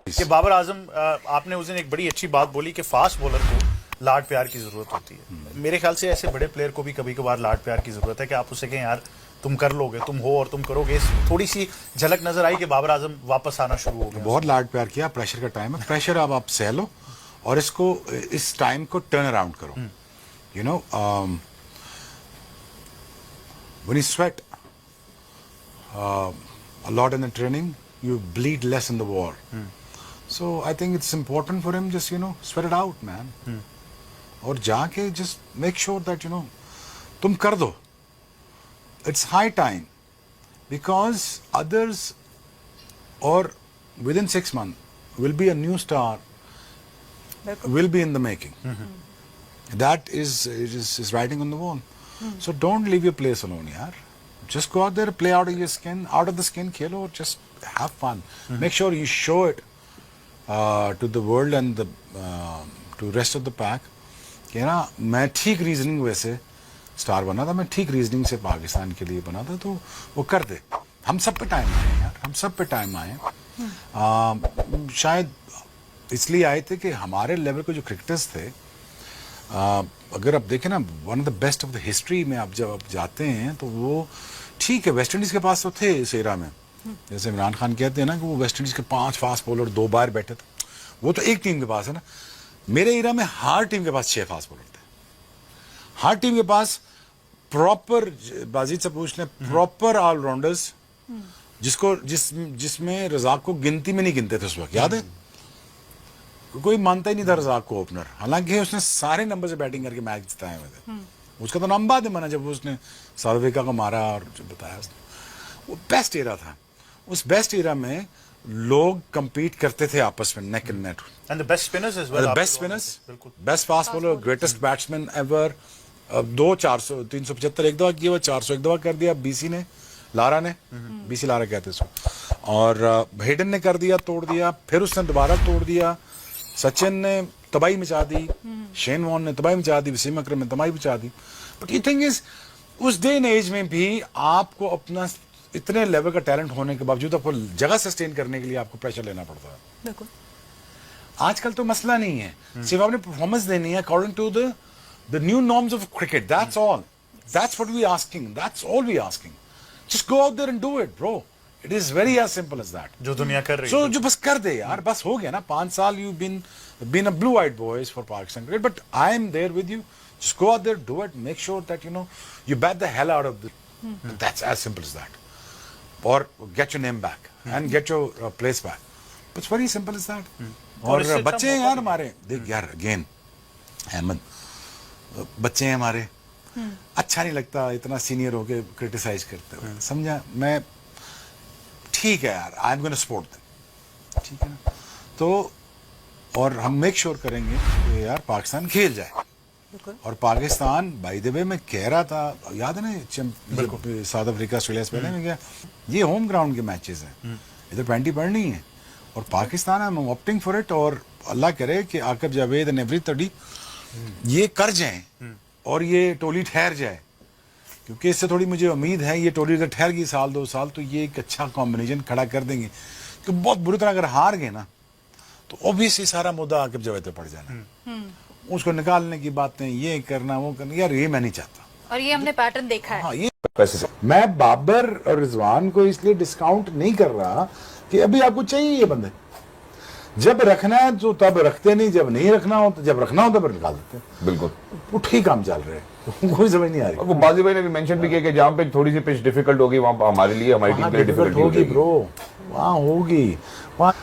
कि बाबर आजम, आपने उस दिन एक बड़ी अच्छी बात बोली कि फास्ट बॉलर को लाड प्यार की जरूरत होती है। मेरे ख्याल से ऐसे बड़े प्लेयर को भी कभी कभार लाड प्यार की जरूरत है कि आप उसे कहें यार तुम कर लोगे, तुम हो और तुम करोगे। थोड़ी सी झलक नजर आई कि बाबर आजम वापस आना शुरू हो गया। बहुत लाड प्यार किया। प्रेशर का टाइम है, प्रेशर अब आप सह लो और इसको, इस टाइम को टर्न अराउंड करो। You know, when you sweat a lot in the training, you bleed less in the war. So I think it's important for him, just sweat it out, man. और जाके just make sure that तुम कर दो. It's high time because others, or within 6 months will be a new star, will be in the making. That is writing on the wall. So don't leave your place alone, yaar. Just go out there, play out of your skin, out of the skin, Khelo, just have fun. Make sure you show it to the world and the to rest of the pack. कि ना मैं ठीक reasoning वैसे star बना था, मैं ठीक reasoning से पाकिस्तान के लिए बना था, तो वो कर दे। हम सब पे टाइम आए यार, हम सब पे टाइम आए। शायद इसलिए आए थे कि हमारे लेवल के जो क्रिकेटर्स थे, अगर आप देखें ना, one of the best of the history में आप जब आप जाते हैं तो वो ठीक है, वेस्ट इंडीज के पास तो थे इस एरा में। जैसे इमरान खान कहते हैं ना कि वो वेस्ट इंडीज के 5 फास्ट बॉलर 2 बार बैठे थे, वो तो एक टीम के पास है ना। मेरे एरा में हर टीम के पास 6 फास्ट बॉलर थे, हर टीम के पास प्रॉपर, बाजीद से पूछ लें, प्रॉपर ऑलराउंडर्स, जिसमें रजाक को गिनती में नहीं गिनते थे उस वक्त, याद है? कोई मानता ही नहीं था रजाक को ओपनर, हालांकि उसने सारे नंबर से बैटिंग करके मैच जिताए हुए थे। उसका तो नाम बाद में बना जब उसने साउथ अफ्रीका को मारा और जो बताया उसने। वो बेस्ट एरा था। उस बेस्ट एरा में लोग compete करते थे आपस में, neck and neck. And the best spinners as well. The best spinners, best fast bowler, greatest batsman ever. 400 375 एक दफा किया हुआ, 400 एक दफा कर दिया बीसी ने, लारा ने, बीसी लारा कहते हैं उसको, और हेडन ने कर दिया, तोड़ दिया, फिर उसने दोबारा तोड़ दिया, सचिन ने तबाही मचा दी, शेन वॉर्न ने तबाही मचा दी, वसीम अकरम ने तबाही मचा दी। बट ये थिंग इज, उस डे एंड एज में भी आपको अपना इतने लेवल का टैलेंट होने के बावजूद आपको जगह सस्टेन करने के लिए आपको प्रेशर लेना पड़ता है। बिल्कुल। आजकल तो मसला नहीं है, सिर्फ आपने परफॉर्मेंस देनी है according to the new norms of cricket. That's all, that's what we asking, that's all we asking. Just go out there and do it bro, it is very as simple as that. जो दुनिया कर रही है, सो जो बस कर दे यार, बस हो गया ना। 5 साल you been a blue-eyed boys for Pakistan cricket, but I am there with you. Just go out there, do it, make sure that you bat the hell out of the. That's as simple as that. Or get your name back and get your place back. It's very simple as that. और बच्चे हैं यार हमारे, देख यार again Ahmad, बच्चे हैं हमारे, अच्छा नहीं लगता इतना सीनियर होके क्रिटिसाइज करते हुए, समझा? मैं ठीक है यार, I am gonna support them, ठीक है ना? तो और हम मेक श्योर करेंगे कि यार पाकिस्तान खेल जाए। और पाकिस्तान, बाय द वे मैं कह रहा था, याद है ना, साउथ अफ्रीका ऑस्ट्रेलिया से पहले में गया, ये होम ग्राउंड के मैचेस हैं, इधर 20 पढ़नी है, और Pakistan I am opting for it. और अल्लाह करे कि आकर जावेद एंड एवरीबॉडी ये कर जाएं और ये टोली ठहर जाए, क्योंकि इससे थोड़ी मुझे उम्मीद है, ये टोली अगर ठहर गई 1-2 साल तो ये एक अच्छा कॉम्बिनेशन खड़ा कर देंगे। तो बहुत बुरी तरह अगर हार गए ना तो ऑब्वियसली सारा मुद्दा आकिब जावेद पे पड़ जाना, उसको निकालने की बातें, ये करना वो करना, यार ये मैं नहीं चाहता। और ये हमने पैटर्न देखा है। हाँ, ये मैं बाबर और रिजवान को इसलिए डिस्काउंट नहीं कर रहा कि अभी आपको चाहिए ये बंदे, जब रखना है तो तब रखते नहीं, जब नहीं रखना हो तो जब रखना हो तब निकाल देते हैं। बिल्कुल, वो ठीक काम चल रहे हैं, कोई समझ नहीं आ रही। वो बाजी भाई ने भी मेंशन भी किया कि जहाँ पे थोड़ी सी पिच डिफिकल्ट होगी वहाँ हमारे लिए, हमारी टीम के लिए डिफिकल्ट होगी ब्रो, वहाँ होगी, वहाँ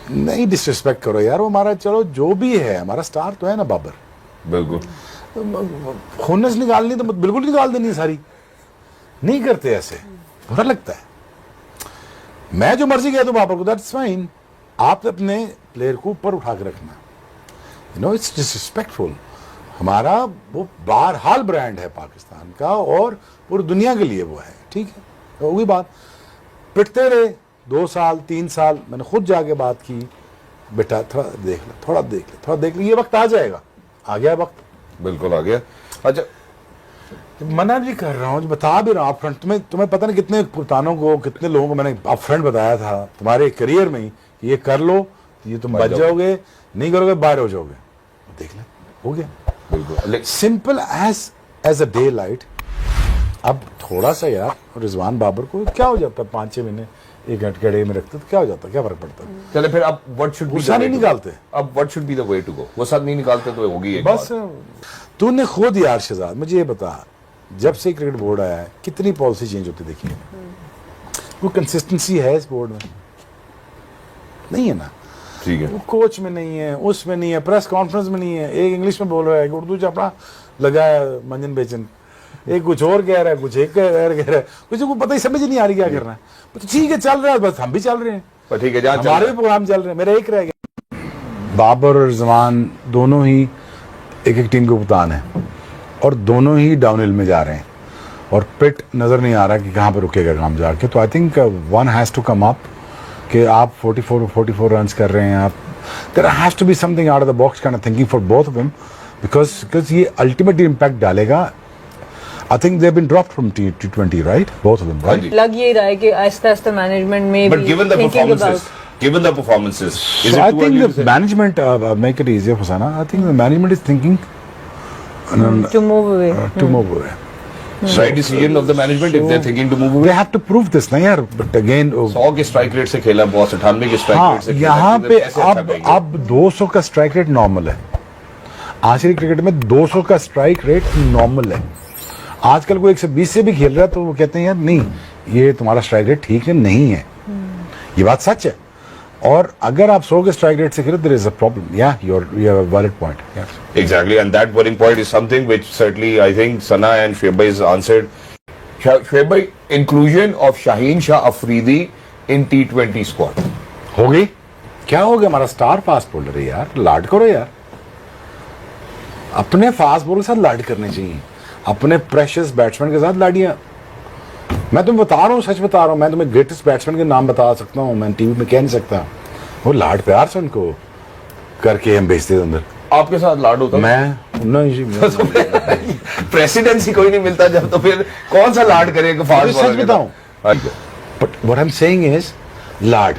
नहीं डिसरिस्पेक्ट करो यार। वो हमारा, चलो जो भी है, हमारा स्टार तो है ना बाबर। बिल्कुल, खुन्नस निकालनी तो बिल्कुल निकाल देनी सारी, नहीं करते ऐसे, बुरा लगता है। मैं जो मर्जी कह दूं बाबर को, दैट्स फाइन, आप अपने प्लेयर को ऊपर उठा के रखना, इट्स डिसरिस्पेक्टफुल। हमारा वो बहरहाल ब्रांड है पाकिस्तान का, और पूरी दुनिया के लिए वो है, ठीक है, तो होगी बात। पिटते रहे 2 साल 3 साल, मैंने खुद जाके बात की, बेटा थोड़ा देख ले, थोड़ा देख ले, थोड़ा देख ले, ये वक्त आ जाएगा, आ गया वक्त, बिल्कुल आ गया। अच्छा, मना भी कर रहा हूँ, बता भी रहा हूँ अपफ्रंट। तुम्हें पता नहीं कितने कप्तानों को, कितने लोगों को मैंने अपफ्रंट बताया था तुम्हारे करियर में ही कि ये कर लो, ये तुम बच जाओगे, नहीं करोगे बाहर हो जाओगे। देख ले, हो गया बिल्कुल। Simple as a daylight. अब थोड़ा सा यार रिजवान बाबर को क्या हो जाता है, 5-6 महीने 1 घंटे में रखते तो क्या हो जाता है, क्या फर्क पड़ता है? चले फिर अब व्हाट शुड बी, गुस्सा नहीं निकालते। अब what should be the way to go? वो सब नहीं निकालते तो होगी एक बस बात। तूने खुद यार शहजाद मुझे ये बता, जब से क्रिकेट बोर्ड आया है कितनी पॉलिसी चेंज होती देखी है? वो कंसिस्टेंसी है इस बोर्ड में? नहीं है ना। ठीक है, वो कोच में नहीं है, उसमें नहीं है, प्रेस कॉन्फ्रेंस में नहीं है। एक इंग्लिश में बोल रहा है, एक उर्दू चपड़ा लगा है मंजन बेचन, एक कुछ और कह रहा है, कुछ एक कह रहा है, मुझे को पता ही समझ ही नहीं आ रही क्या करना है। तो ठीक है चल रहा है, बस हम भी चल रहे हैं, पर ठीक है जहाँ हमारे भी प्रोग्राम चल रहे हैं। मेरा एक रह गया। बाबर और रिजवान दोनों ही एक एक टीम के कप्तान हैं और दोनों ही डाउनहिल में जा रहे हैं और पिट नजर नहीं आ रहा कि कहाँ पे रुकेगा काम जाके। तो I think one has to come up कि आप 44 रन्स कर रहे हैं, आप there has to be something out of the box kind of thinking for both of them, because ये अल्टीमेटली इम्पैक्ट डालेगा। I think they've been dropped from T20, right? Both of them, right? लग यही रहा है कि आहिस्ता-आहिस्ता management में But given the performances, is So it I too think early the to say? management, make it easier for Sana. I think the management is thinking to move away. to move away. Right decision of the management if they're thinking to move away. They have to prove this, ना यार. But again, 100 के strike rate से खेला boss, 98 के strike हाँ, rate से खेला, यहाँ तो पे कैसे अच्छा करेंगे? अब 200 का स्ट्राइक रेट नॉर्मल है। आखिरी क्रिकेट में 200 का स्ट्राइक रेट नॉर्मल है। आजकल कोई 120 से भी खेल रहा है तो वो कहते हैं यार नहीं, ये तुम्हारा स्ट्राइक रेट ठीक है नहीं है। ये बात सच है। और अगर आप 100 के स्ट्राइक रेट से खेले देयर इज अ प्रॉब्लम। या you have a valid point. Exactly, and that worrying point is something which certainly I think Sana and Shoaib has answered. Shoaib, inclusion of Shaheen Shah Afridi in T20 squad. हो गई? क्या हो गया? हमारा star fast bowler है यार, लाड करो यार। अपने फास्ट बॉलर के साथ लाड करने चाहिए, अपने प्रेशियस बैट्समैन के साथ लाडियां। मैं तुम्हें बता रहा हूँ, सच बता रहा हूँ, मैं तुम्हें ग्रेटेस्ट बैट्समैन के नाम बता सकता हूँ, मैं टीवी में कह नहीं सकता। वो लाड प्यार से उनको करके हम भेजते थे अंदर। आपके साथ लाड होता प्रेसिडेंसी कोई नहीं मिलता जब, तो फिर कौन सा लाड करेगा फास्ट सच बताऊं, but what I am saying is लाड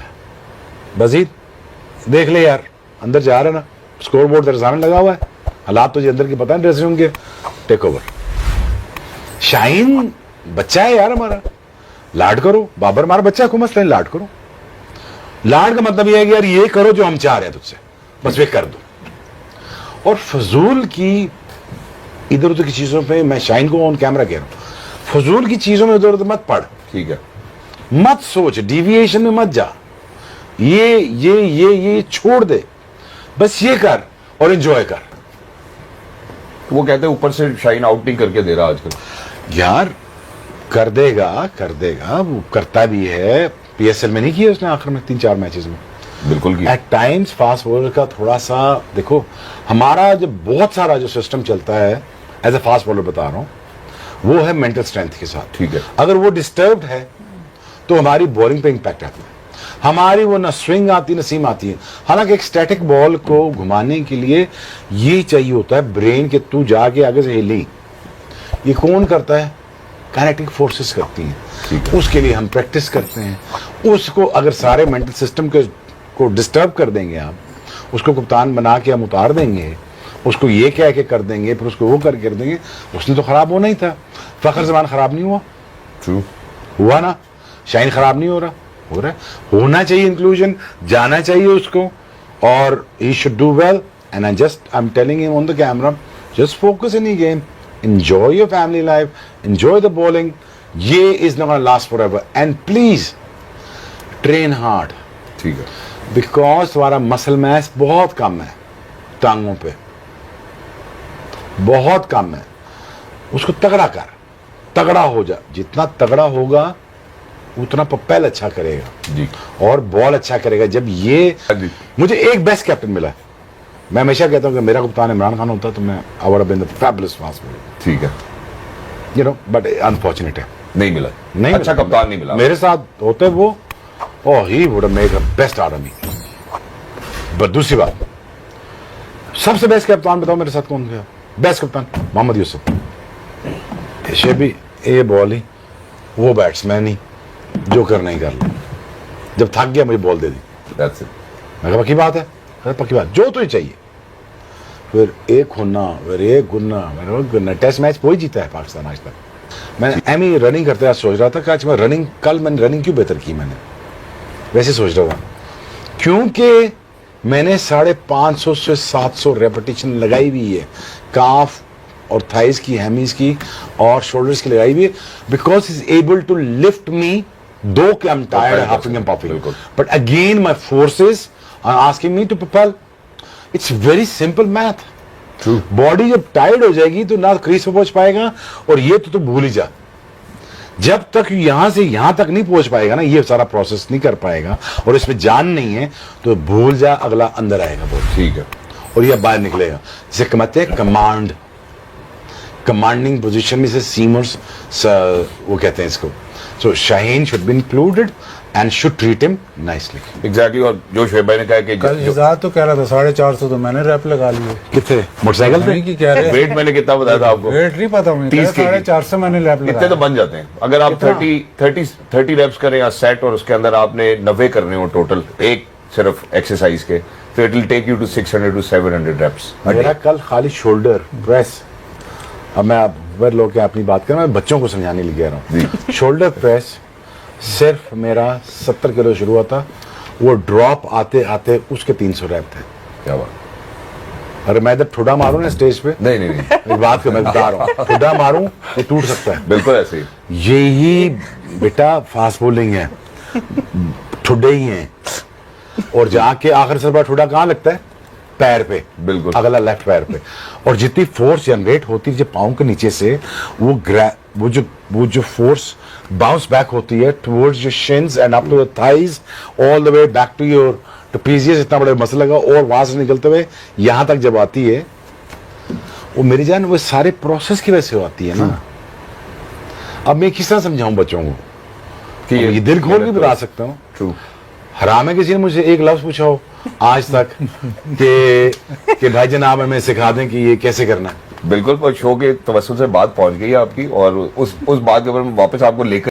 बजीद देख ले यार, अंदर जा रहा है ना, स्कोर बोर्ड तेरे सामने लगा हुआ है, हालात तुझे अंदर की पता है ड्रेसिंग रूम के। Take over. शाहीन बच्चा है यार हमारा, लाड करो। बाबर हमारा बच्चा है, मसला नहीं, लाड करो। लाड का मतलब यह है कि यार ये करो जो हम चाह रहे हैं तुझसे, बस वे कर दो। और फजूल की इधर उधर की चीजों पे, मैं शाहीन को ऑन कैमरा कह रहा हूं, फजूल की चीजों में इधर उधर मत पढ़, ठीक है, मत सोच, डिविएशन में मत जा, ये छोड़ दे, बस ये कर और एंजॉय कर। वो कहते हैं ऊपर से शाहीन आउट नहीं करके दे रहा आजकल। यार कर देगा, वो करता भी है। पीएसएल में नहीं किया उसने आखिर में 3-4 मैचेस में, बिल्कुल की। एट टाइम्स फास्ट बॉलर का थोड़ा सा देखो, हमारा जो बहुत सारा जो सिस्टम चलता है एज ए फास्ट बॉलर बता रहा हूं, वो है मेंटल स्ट्रेंथ के साथ। ठीक है, अगर वो डिस्टर्ब्ड है तो हमारी बॉलिंग पे इंपैक्ट आता है, हमारी वो ना स्विंग आती ना सीम आती है। हालांकि एक स्टैटिक बॉल को घुमाने के लिए ये चाहिए होता है ब्रेन के तू जाके आगे से हिली। ये कौन करता है? काइनेटिक फोर्सेस करती हैं। उसके लिए हम प्रैक्टिस करते हैं। उसको अगर सारे मेंटल सिस्टम को डिस्टर्ब कर देंगे आप, उसको कप्तान बना के हम उतार देंगे, उसको ये कह के कर देंगे, फिर उसको वो कर देंगे, उसने तो खराब होना ही था। फखर जमान खराब नहीं हुआ? ट्रू हुआ ना? शाहीन खराब नहीं हो रहा? हो रहा है। होना चाहिए इंक्लूजन, जाना चाहिए उसको, और he should do well. And I am telling him on the camera, just focus in the game, enjoy your family life, enjoy the bowling. ये is not gonna last forever, and please train hard, ठीक है, because तुम्हारा muscle mass बहुत कम है टांगों पे, बहुत कम है। उसको तगड़ा कर, तगड़ा हो जा। जितना तगड़ा होगा उतना पप्पल अच्छा करेगा जी, और बॉल अच्छा करेगा। जब ये मुझे एक बेस्ट कैप्टन मिला है, मैं हमेशा कहता हूं कि मेरा कप्तान इमरान खान होता तो मैं I would have been the fabulous fast bowler, ठीक है, यू नो, बट अनफॉर्चुनेट है नहीं मिला, नहीं अच्छा मिला। कप्तान नहीं मिला मेरे साथ होते वो, oh he would have made the best out of me. But दूसरी बात, सबसे बेस्ट कप्तान बताओ मेरे साथ कौन गया? बेस्ट कप्तान मोहम्मद यूसुफ। शेबी ए बॉल ही, वो बैट्समैन ही, जो करना ही कर ले, जब थक गया मुझे ball they the. That's it. मैं कहा पक्की बात है, पक्की बात, जो तुझे चाहिए। फिर एक होना, फिर एक गुन्ना, टेस्ट मैच वही जीता है पाकिस्तान आज तक। मैं एमी रनिंग करते आज सोच रहा था कि आज मैं रनिंग, कल मैंने रनिंग क्यों बेहतर की, मैंने वैसे सोच रहा था क्योंकि मैंने 550 से 700 रेपिटेशन लगाई हुई है, काफ और थाइस की, हैमीज की और शोल्डर्स की लगाई हुई है, because is able to lift me though कि I am tired, huffing and puffing, but again my forces are asking me to propel. It's very simple math. Body जब टायर्ड हो जाएगी तो ना क्रीज पे पहुंच पाएगा, और ये तो भूल ही जा, जब तक यहां से यहां तक नहीं पहुंच पाएगा ना, ये सारा प्रोसेस नहीं कर पाएगा और इसमें जान नहीं है, तो भूल जा, अगला अंदर आएगा बहुत, ठीक है, और ये बाहर निकलेगा। जिसे कहते हैं कमांड, कमांडिंग पोजीशन में से सीमर्स वो कहते हैं इसको। So Shaheen should be included and should treat him nicely. Exactly. और जो शोएब भाई ने कहा कि कल हिजाज तो कह रहा था 450, तो मैंने रैप लगा लिए। कितने मोटरसाइकिल पे? की कह रहे वेट मैंने कितना बताया था आपको? वेट नहीं पता मुझे, 30 kg। 450 मैंने रैप इतने लगाया। तो बन जाते हैं अगर आप 30 रेप्स करें या सेट, और उसके अंदर आपने 90 करने हो टोटल एक सिर्फ एक्सरसाइज के, तो it will take you to 600 to 700 reps. मेरा कल खाली शोल्डर प्रेस, अब मैं वर लोग के अपनी बात कर रहा हूं, मैं बच्चों को समझाने लिए कह रहा हूँ। शोल्डर प्रेस सिर्फ मेरा 70 किलो शुरू हुआ था, वो ड्रॉप आते आते उसके 300 रैप थे। क्या बात। अरे मैं जब ठुडा मारूं ना स्टेज पे, नहीं नहीं नहीं, एक बात को मैं बता रहा हूँ, ठुडा मारूं ये टूट सकता है, बिल्कुल ऐसे ही। यही बेटा फास्ट बॉलिंग है, ठुडे ही हैं, और जाके आखिर से बड़ा ठुडा कहाँ लगता है? पैर पे, बिल्कुल अगला लेफ्ट पैर पे। और जितनी फोर्स जनरेट होती है जब पाँव के नीचे से, वो जो फोर्स बाउंस बैक होती है towards your shins and up to the thighs, all the way back to your trapezius, इतना बड़ा मसल लगा, और वहां से निकलते हुए यहां तक जब आती है, वो मेरी जान वो सारे प्रोसेस की वजह से आती है ना। अब मैं किस तरह समझाऊं बच्चों को कि ये दिल खोल के बता सकता हूँ। ट्रू। हराम है किसी ने मुझे एक लफ्ज पूछा हो आज तक कि भाई जनाब हमें सिखा दें कि ये कैसे करना है। बिल्कुल, पर शो के तवज्जुह से बात पहुंच गई है आपकी, और उस बात के ऊपर मैं वापस आपको लेकर